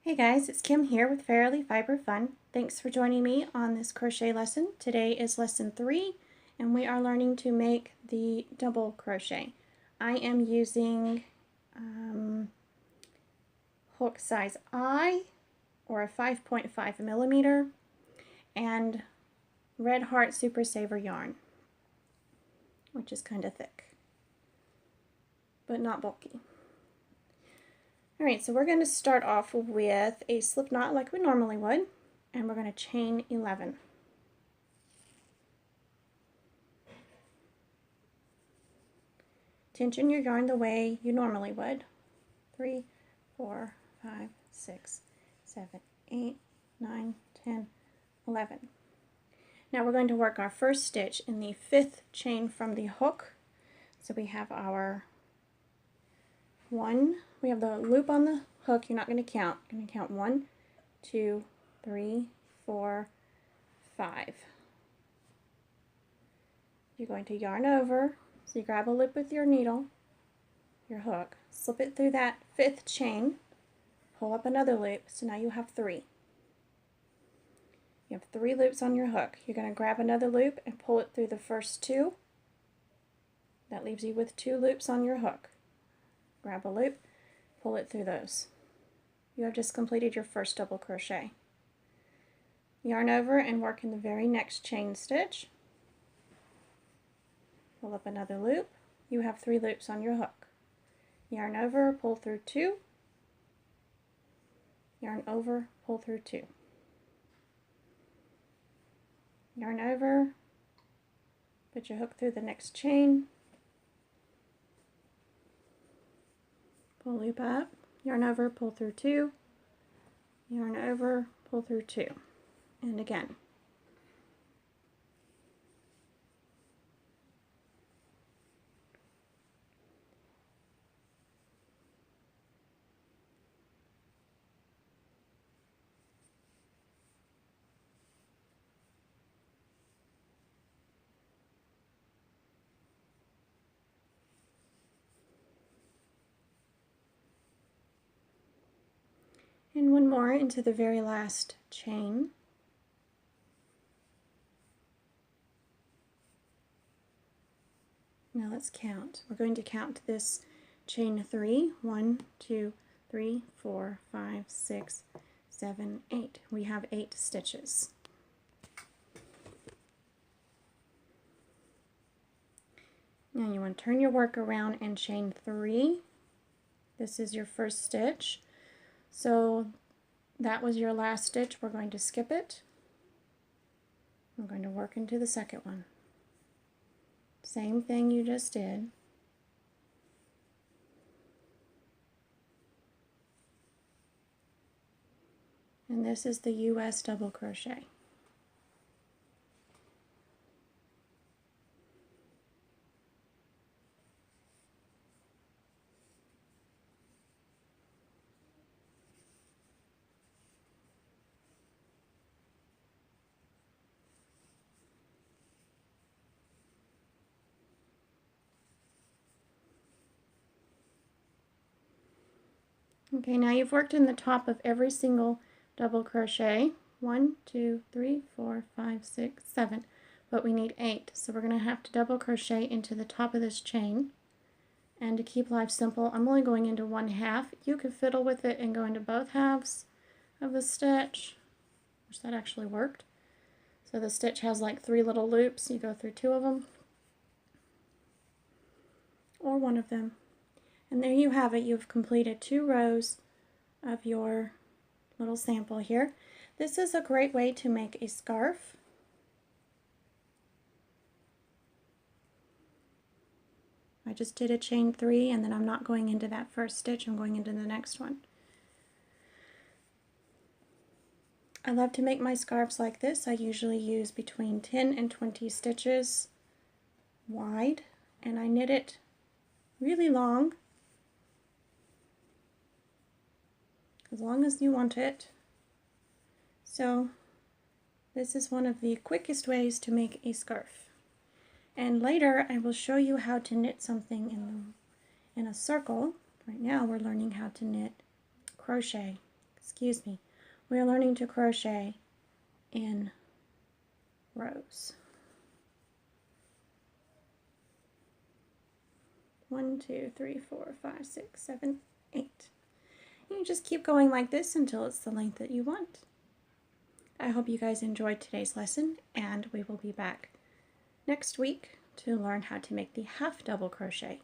Hey guys, it's Kim here with Fairly Fiber Fun. Thanks for joining me on this crochet lesson. Today is lesson 3 and we are learning to make the double crochet. I am using hook size I or a 5.5 millimeter and Red Heart Super Saver yarn, which is kind of thick but not bulky. Alright, so we're going to start off with a slip knot like we normally would, and we're going to chain 11. Tension your yarn the way you normally would. 3, 4, 5, 6, 7, 8, 9, 10, 11. Now we're going to work our first stitch in the 5th chain from the hook. So we have our we have the loop on the hook. You're not going to count. You're going to count 1, 2, 3, 4, 5. You're going to yarn over. So you grab a loop with your needle, your hook, slip it through that 5th chain, pull up another loop. So now you have 3. You have 3 loops on your hook. You're going to grab another loop and pull it through the first 2. That leaves you with 2 loops on your hook. Grab a loop, pull it through those. You have just completed your first double crochet. Yarn over and work in the very next chain stitch. Pull up another loop. You have 3 loops on your hook. Yarn over, pull through 2. Yarn over, pull through 2. Yarn over, put your hook through the next chain. Pull loop up, yarn over, pull through 2, yarn over, pull through 2, and again. And one more into the very last chain. Now let's count. We're going to count this chain 3. 1, 2, 3, 4, 5, 6, 7, 8. We have 8 stitches. Now you want to turn your work around and chain 3. This is your first stitch. So that was your last stitch. We're going to skip it. I'm going to work into the second one. Same thing you just did. And this is the US double crochet. Okay, now you've worked in the top of every single double crochet. 1, 2, 3, 4, 5, 6, 7. But we need 8, so we're going to have to double crochet into the top of this chain. And to keep life simple, I'm only going into 1/2. You could fiddle with it and go into both halves of the stitch, which that actually worked. So the stitch has like 3 little loops. You go through 2 of them, or 1 of them. And there you have it. You've completed 2 rows of your little sample here. This is a great way to make a scarf. I just did a chain 3 and then I'm not going into that first stitch, I'm going into the next one. I love to make my scarves like this. I usually use between 10 and 20 stitches wide, and I knit it really long, as long as you want it. So this is one of the quickest ways to make a scarf. And later I will show you how to knit something in a circle. Right now we're learning how to knit crochet. excuse me, we are learning to crochet in rows. 1, 2, 3, 4, 5, 6, 7, 8. You just keep going like this until it's the length that you want. I hope you guys enjoyed today's lesson, and we will be back next week to learn how to make the half double crochet.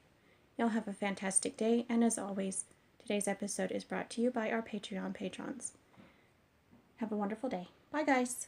Y'all have a fantastic day, and as always, today's episode is brought to you by our Patreon patrons. Have a wonderful day. Bye, guys.